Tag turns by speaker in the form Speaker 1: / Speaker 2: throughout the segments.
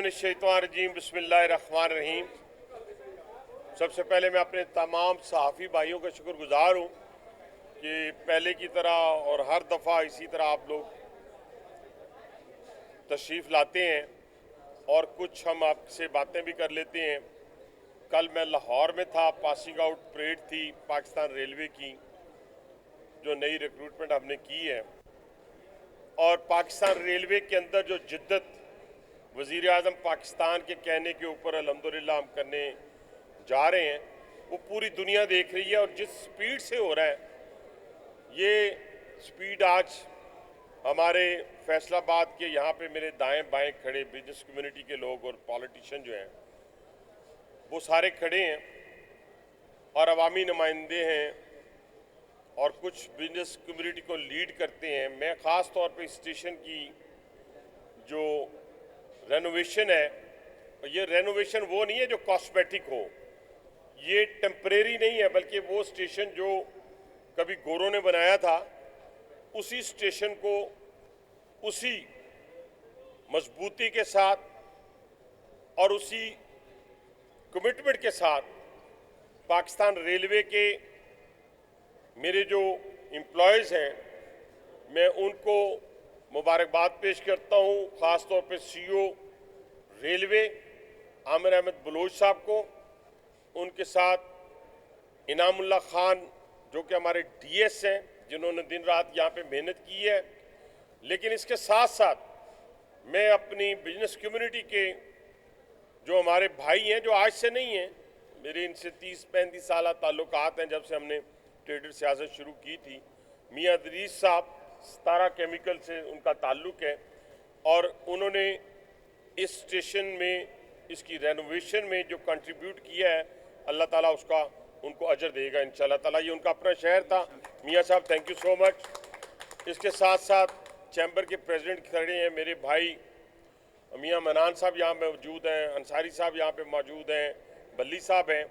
Speaker 1: शैतानरजीम बिस्मिल्लाहिर्रहमानिर्रहीम। सबसे पहले मैं अपने तमाम सहाफ़ी भाइयों का शुक्रगुज़ार हूँ कि पहले की तरह और हर दफ़ा इसी तरह आप लोग तशरीफ़ लाते हैं और कुछ हम आपसे बातें भी कर लेते हैं। कल मैं लाहौर में था, पासिंग आउट परेड थी पाकिस्तान रेलवे की, जो नई रिक्रूटमेंट हमने की है, और पाकिस्तान रेलवे के अंदर जो जिद्दत वज़ीर आज़म पाकिस्तान के कहने के ऊपर अल्हम्दुलिल्लाह हम करने जा रहे हैं, वो पूरी दुनिया देख रही है। और जिस स्पीड से हो रहा है, ये स्पीड आज हमारे फैसलाबाद के यहाँ पे मेरे दाएं बाएं खड़े बिजनेस कम्युनिटी के लोग और पॉलिटिशियन जो हैं वो सारे खड़े हैं और अवामी नुमाइंदे हैं और कुछ बिजनेस कम्युनिटी को लीड करते हैं। मैं ख़ास तौर पे स्टेशन की जो रेनोवेशन है, ये रेनोवेशन वो नहीं है जो कॉस्मेटिक हो, ये टेम्परेरी नहीं है, बल्कि वो स्टेशन जो कभी गोरों ने बनाया था, उसी स्टेशन को उसी मजबूती के साथ और उसी कमिटमेंट के साथ पाकिस्तान रेलवे के मेरे जो एम्प्लॉयज़ हैं, मैं उनको मुबारकबाद पेश करता हूँ। ख़ास तौर पे सीईओ रेलवे आमिर अहमद बलोच साहब को, उनके साथ इनामुल्लाह खान जो कि हमारे डीएस हैं, जिन्होंने दिन रात यहाँ पे मेहनत की है। लेकिन इसके साथ साथ मैं अपनी बिजनेस कम्युनिटी के जो हमारे भाई हैं, जो आज से नहीं हैं, मेरे इनसे 30-35 साल ताल्लुकात हैं, जब से हमने ट्रेडर सियासत शुरू की थी। मियाँ अदरीस साहब सतारा केमिकल से उनका ताल्लुक़ है और उन्होंने इस स्टेशन में इसकी रेनोवेशन में जो कंट्रीब्यूट किया है, अल्लाह ताला उसका उनको अजर देगा इंशाल्लाह ताला। ये उनका अपना शहर था। मियाँ साहब थैंक यू सो मच। इसके साथ साथ चैम्बर के प्रेसिडेंट खड़े हैं मेरे भाई मियाँ मनान साहब यहाँ मौजूद हैं, अंसारी साहब यहाँ पे मौजूद हैं, बल्ली साहब हैं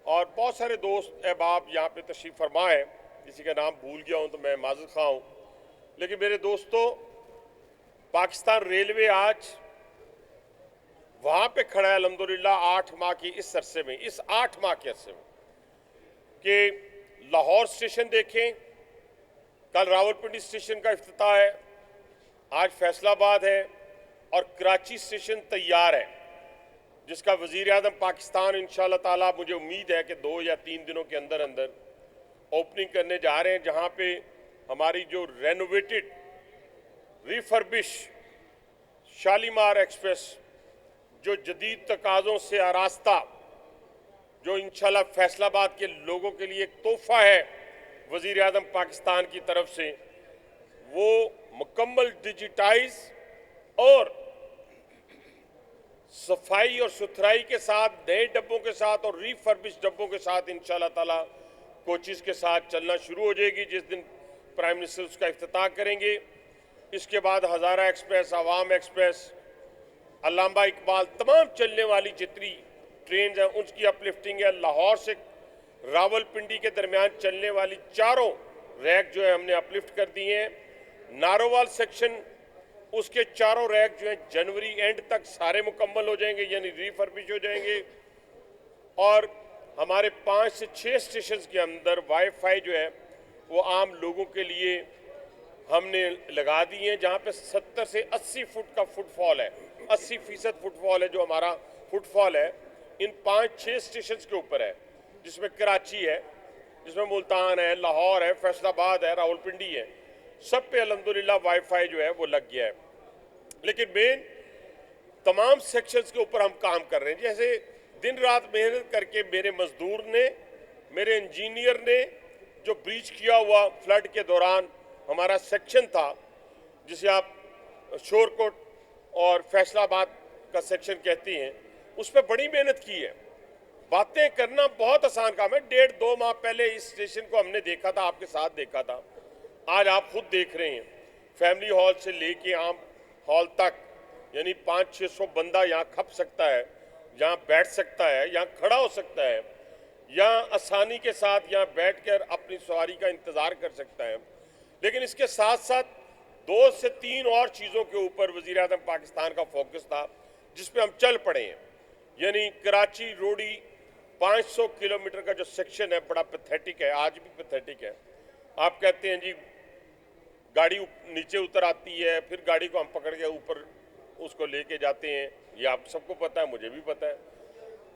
Speaker 1: और बहुत सारे दोस्त अहबाब यहाँ पे तशरीफ़ फरमा है। किसी का नाम भूल गया हूँ तो मैं माज़रत ख़्वाह हूँ। लेकिन मेरे दोस्तों, पाकिस्तान रेलवे आज वहाँ पे खड़ा है अल्हम्दुलिल्लाह 8 माह की इस अरसे में, इस 8 माह के अरसे में कि लाहौर स्टेशन देखें, कल रावलपिंडी स्टेशन का इफ्तिताह है, आज फैसलाबाद है और कराची स्टेशन तैयार है, जिसका वज़ीर आज़म पाकिस्तान इंशाअल्लाह ताला मुझे उम्मीद है कि 2 या 3 दिनों के अंदर अंदर ओपनिंग करने जा रहे हैं, जहाँ पे हमारी जो रेनोवेटेड रिफर्बिश शालीमार एक्सप्रेस जो जदीद तकाज़ों से आरास्ता, जो इंशाल्लाह फैसलाबाद के लोगों के लिए एक तोहफ़ा है वज़ीर आज़म पाकिस्तान की तरफ से, वो मुकम्मल डिजिटाइज और सफाई और सुथराई के साथ, नए डब्बों के साथ और रिफर्बिश डब्बों के साथ इंशाल्लाह ताला कोचेज़ के साथ चलना शुरू हो जाएगी, जिस दिन प्राइम मिनिस्टर उसका इफ्तिताह करेंगे। इसके बाद हज़ारा एक्सप्रेस, आवाम एक्सप्रेस, अल्लामा इकबाल, तमाम चलने वाली जितनी ट्रेन हैं उसकी अपलिफ्टिंग है। लाहौर से रावलपिंडी के दरमियान चलने वाली 4 रैक जो है हमने अपलिफ्ट कर दी हैं। नारोवाल सेक्शन, उसके 4 रैक जो हैं जनवरी एंड तक सारे मुकम्मल हो जाएंगे, यानी रिफर्बिश हो जाएंगे। और हमारे 5 से 6 स्टेशन के अंदर वाईफाई जो है वो आम लोगों के लिए हमने लगा दी हैं, जहाँ पे 70 से 80 फुट का फुटफॉल है, 80% फुटफॉल है जो हमारा फुटफॉल है इन 5-6 स्टेशन के ऊपर है, जिसमें कराची है, जिसमें मुल्तान है, लाहौर है, फैसलाबाद है, रावलपिंडी है, सब पे अल्हम्दुलिल्लाह वाईफाई जो है वो लग गया है। लेकिन मेन तमाम सेक्शंस के ऊपर हम काम कर रहे हैं। जैसे दिन रात मेहनत करके मेरे मजदूर ने, मेरे इंजीनियर ने जो ब्रीच किया हुआ फ्लड के दौरान हमारा सेक्शन था, जिसे आप शोरकोट और फैसलाबाद का सेक्शन कहती हैं, उस पर बड़ी मेहनत की है। बातें करना बहुत आसान काम है। 1.5-2 माह पहले इस स्टेशन को हमने देखा था, आपके साथ देखा था, आज आप खुद देख रहे हैं। फैमिली हॉल से लेके आम हॉल तक, यानी 500-600 बंदा यहाँ खप सकता है, यहाँ बैठ सकता है, यहाँ खड़ा हो सकता है, यहाँ आसानी के साथ यहाँ बैठकर अपनी सवारी का इंतज़ार कर सकता है। लेकिन इसके साथ साथ 2 से 3 और चीज़ों के ऊपर वज़ीर आज़म पाकिस्तान का फोकस था। जिस पे हम चल पड़े हैं, यानी कराची रोडी 500 किलोमीटर का जो सेक्शन है बड़ा पैथेटिक है, आज भी पैथेटिक है। आप कहते हैं जी गाड़ी नीचे उतर आती है, फिर गाड़ी को हम पकड़ के ऊपर उसको लेके जाते हैं, ये आप सबको पता है, मुझे भी पता है।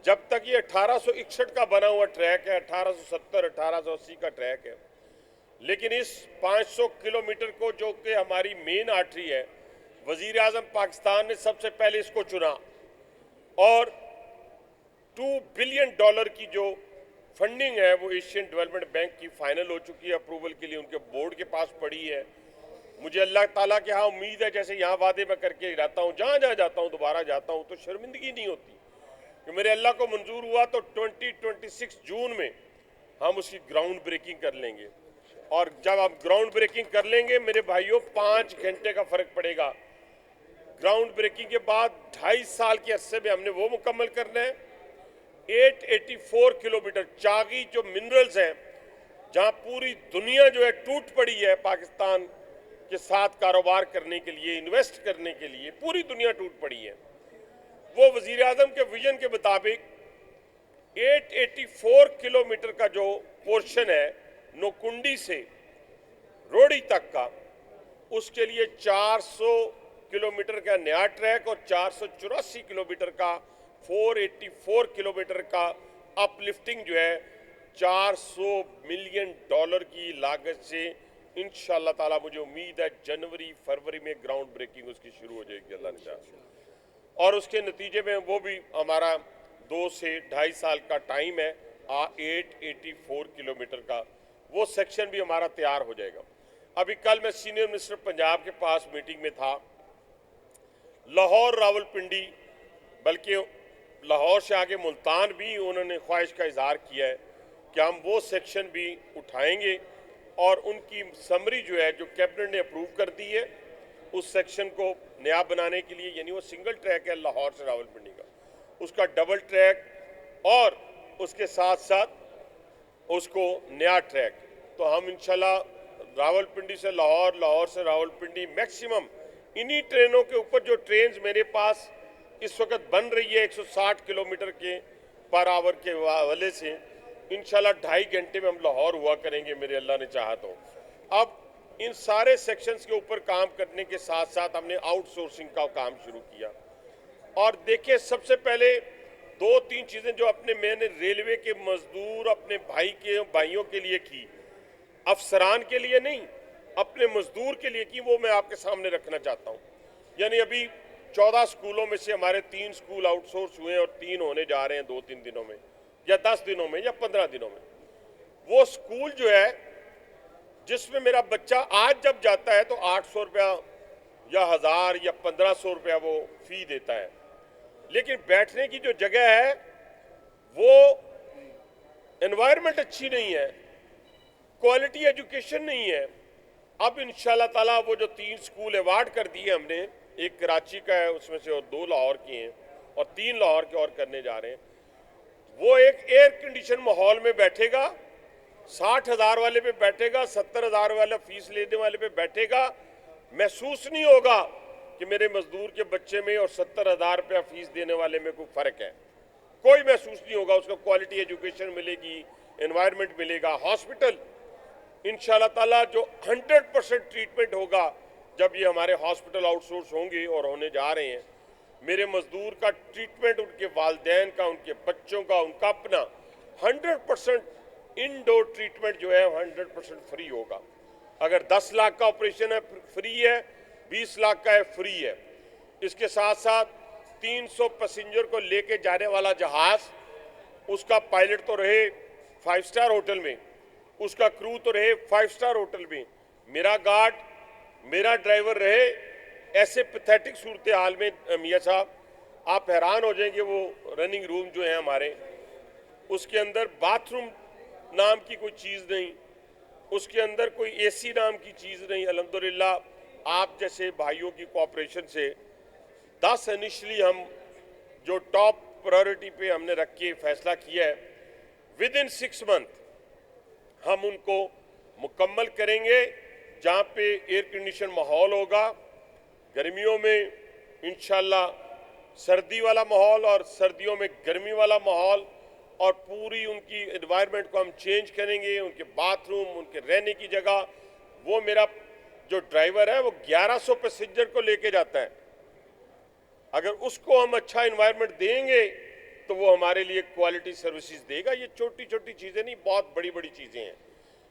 Speaker 1: जब तक ये 1861 का बना हुआ ट्रैक है, 1870 1880 का ट्रैक है, लेकिन इस 500 किलोमीटर को जो कि हमारी मेन आर्टरी है, वजीर आजम पाकिस्तान ने सबसे पहले इसको चुना और $2 बिलियन की जो फंडिंग है वो एशियन डेवलपमेंट बैंक की फाइनल हो चुकी है, अप्रूवल के लिए उनके बोर्ड के पास पड़ी है। मुझे अल्लाह ताला के यहाँ उम्मीद है, जैसे यहाँ वादे में करके रहता हूँ, जहाँ जहाँ जाता हूँ दोबारा जाता हूँ तो शर्मिंदगी नहीं होती कि मेरे अल्लाह को मंजूर हुआ तो 2026 जून में हम उसकी ग्राउंड ब्रेकिंग कर लेंगे। और जब हम ग्राउंड ब्रेकिंग कर लेंगे मेरे भाइयों, 5 घंटे का फर्क पड़ेगा। ग्राउंड ब्रेकिंग के बाद 2.5 साल के अरसे में हमने वो मुकम्मल करना है। 884 किलोमीटर चागी जो मिनरल्स हैं, जहां पूरी दुनिया जो है टूट पड़ी है पाकिस्तान के साथ कारोबार करने के लिए, इन्वेस्ट करने के लिए पूरी दुनिया टूट पड़ी है। वो वजीर आजम के विजन के मुताबिक 884 किलोमीटर का जो पोर्शन है नोकुंडी से रोडी तक का, उसके लिए 400 किलोमीटर का नया ट्रैक और 484 किलोमीटर का 484 किलोमीटर का अपलिफ्टिंग जो है $400 मिलियन की लागत से इंशाअल्लाह ताला मुझे उम्मीद है जनवरी फरवरी में ग्राउंड ब्रेकिंग उसकी शुरू हो जाएगी अल्लाह ने चाहा। और उसके नतीजे में वो भी हमारा 2 से 2.5 साल का टाइम है। 884 किलोमीटर का वो सेक्शन भी हमारा तैयार हो जाएगा। अभी कल मैं सीनियर मिनिस्टर पंजाब के पास मीटिंग में था। लाहौर रावलपिंडी, बल्कि लाहौर से आगे मुल्तान भी उन्होंने ख्वाहिश का इजहार किया है कि हम वो सेक्शन भी उठाएंगे और उनकी समरी जो है जो कैबिनेट ने अप्रूव कर दी है उस सेक्शन को नया बनाने के लिए, यानी वो सिंगल ट्रैक है लाहौर से रावलपिंडी का, उसका डबल ट्रैक और उसके साथ साथ उसको नया ट्रैक। तो हम इंशाल्लाह रावलपिंडी से लाहौर, लाहौर से रावलपिंडी, मैक्सिमम इन्हीं ट्रेनों के ऊपर जो ट्रेन मेरे पास इस वक्त बन रही है 160 किलोमीटर के पर आवर के हवाले से, इंशाल्लाह 2.5 घंटे में हम लाहौर हुआ करेंगे मेरे अल्लाह ने चाहा तो। अब इन सारे सेक्शंस के ऊपर काम करने के साथ साथ हमने आउटसोर्सिंग का काम शुरू किया। और देखिए, सबसे पहले 2-3 चीज़ें जो मैंने रेलवे के मजदूर अपने भाइयों के लिए की, अफसरान के लिए नहीं, अपने मजदूर के लिए की, वो मैं आपके सामने रखना चाहता हूँ। यानी अभी 14 स्कूलों में से हमारे 3 स्कूल आउटसोर्स हुए और 3 होने जा रहे हैं 2-3 दिनों में या 10 दिनों में या 15 दिनों में। वो स्कूल जो है जिसमें मेरा बच्चा आज जब जाता है तो 800 रुपया या 1000 या 1500 रुपया वो फी देता है, लेकिन बैठने की जो जगह है वो एनवायरनमेंट अच्छी नहीं है, क्वालिटी एजुकेशन नहीं है। अब इंशाल्लाह ताला वो जो 3 स्कूल अवार्ड कर दिए हमने, एक कराची का है उसमें से, और 2 लाहौर की हैं और 3 लाहौर के और करने जा रहे हैं। वो एक एयर कंडीशन माहौल में बैठेगा, 60,000 वाले पे बैठेगा, 70,000 वाला फीस लेने वाले पे बैठेगा। महसूस नहीं होगा कि मेरे मजदूर के बच्चे में और 70,000 रुपया फीस देने वाले में कोई फ़र्क है, कोई महसूस नहीं होगा। उसको क्वालिटी एजुकेशन मिलेगी, एनवायरनमेंट मिलेगा। हॉस्पिटल इंशाल्लाह ताला जो 100% ट्रीटमेंट होगा जब ये हमारे हॉस्पिटल आउटसोर्स होंगे और होने जा रहे हैं, मेरे मजदूर का ट्रीटमेंट, उनके वालिदैन का, उनके बच्चों का, उनका अपना 100% इनडोर ट्रीटमेंट जो है 100% फ्री होगा। अगर 10 लाख का ऑपरेशन है फ्री है, 20 लाख का है फ्री है। इसके साथ साथ 300 पैसेंजर को लेके जाने वाला जहाज, उसका पायलट तो रहे 5 स्टार होटल में, उसका क्रू तो रहे 5 स्टार होटल में, मेरा गार्ड, मेरा ड्राइवर रहे। ऐसे पैथेटिक सूरत हाल में मियाँ साहब आप हैरान हो जाएंगे। वो रनिंग रूम जो है हमारे, उसके अंदर बाथरूम नाम की कोई चीज़ नहीं, उसके अंदर कोई एसी नाम की चीज़ नहीं। अल्हम्दुलिल्लाह आप जैसे भाइयों की कोऑपरेशन से 10 इनिशियली हम जो टॉप प्रायोरिटी पे हमने रख के फैसला किया है, विद इन 6 मंथ हम उनको मुकम्मल करेंगे। जहाँ पे एयर कंडीशन माहौल होगा, गर्मियों में इंशाल्लाह सर्दी वाला माहौल और सर्दियों में गर्मी वाला माहौल और पूरी उनकी एनवायरनमेंट को हम चेंज करेंगे, उनके बाथरूम, उनके रहने की जगह। वो मेरा जो ड्राइवर है वो 1100 पैसेंजर को लेके जाता है। अगर उसको हम अच्छा एनवायरनमेंट देंगे तो वो हमारे लिए क्वालिटी सर्विसेज देगा। ये छोटी छोटी चीज़ें नहीं, बहुत बड़ी बड़ी चीज़ें हैं।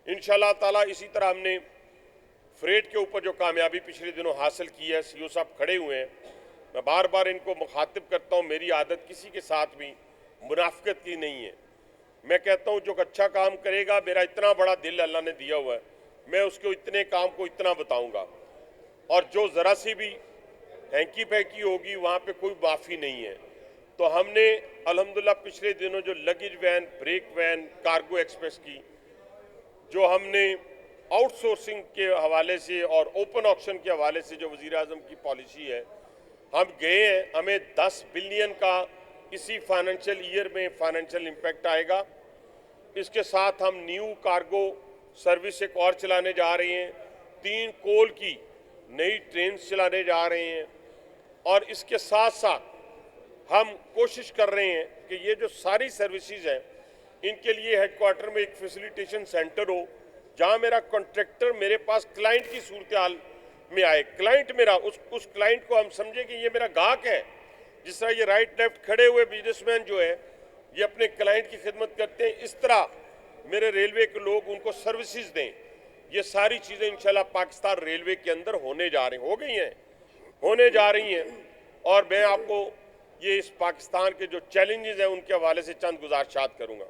Speaker 1: इंशाल्लाह ताला इसी तरह हमने फ्रेट के ऊपर जो कामयाबी पिछले दिनों हासिल की है, सीओ साहब खड़े हुए हैं, मैं बार बार इनको मुखातिब करता हूँ, मेरी आदत किसी के साथ भी मुनाफिकत की नहीं है। मैं कहता हूँ जो अच्छा काम करेगा, मेरा इतना बड़ा दिल अल्लाह ने दिया हुआ है, मैं उसको इतने काम को इतना बताऊँगा, और जो ज़रा सी भी हैंकी पैकी होगी वहाँ पे कोई माफ़ी नहीं है। तो हमने अल्हम्दुलिल्लाह पिछले दिनों जो luggage van, brake van, cargo express की जो हमने आउटसोर्सिंग के हवाले से और ओपन ऑक्शन के हवाले से जो वज़ीर आज़म की पॉलिसी है, हम गए हैं, हमें 10 बिलियन का इसी फाइनेंशियल ईयर में फाइनेंशियल इम्पैक्ट आएगा। इसके साथ हम न्यू कार्गो सर्विस एक और चलाने जा रहे हैं, 3 कोल की नई ट्रेन चलाने जा रहे हैं, और इसके साथ साथ हम कोशिश कर रहे हैं कि ये जो सारी सर्विसेज हैं इनके लिए हेडक्वार्टर में एक फैसिलिटेशन सेंटर हो, जहां मेरा कॉन्ट्रैक्टर मेरे पास क्लाइंट की सूरत हाल में आए। क्लाइंट मेरा उस क्लाइंट को हम समझे कि ये मेरा गाहक है। जिस तरह ये राइट लेफ्ट खड़े हुए बिजनेसमैन जो है ये अपने क्लाइंट की खिदमत करते हैं, इस तरह मेरे रेलवे के लोग उनको सर्विसेज दें। ये सारी चीज़ें इंशाल्लाह पाकिस्तान रेलवे के अंदर होने जा रही, हो गई हैं, होने जा रही हैं। और मैं आपको ये इस पाकिस्तान के जो चैलेंजेस हैं उनके हवाले से चंद गुजारिशात करूँगा।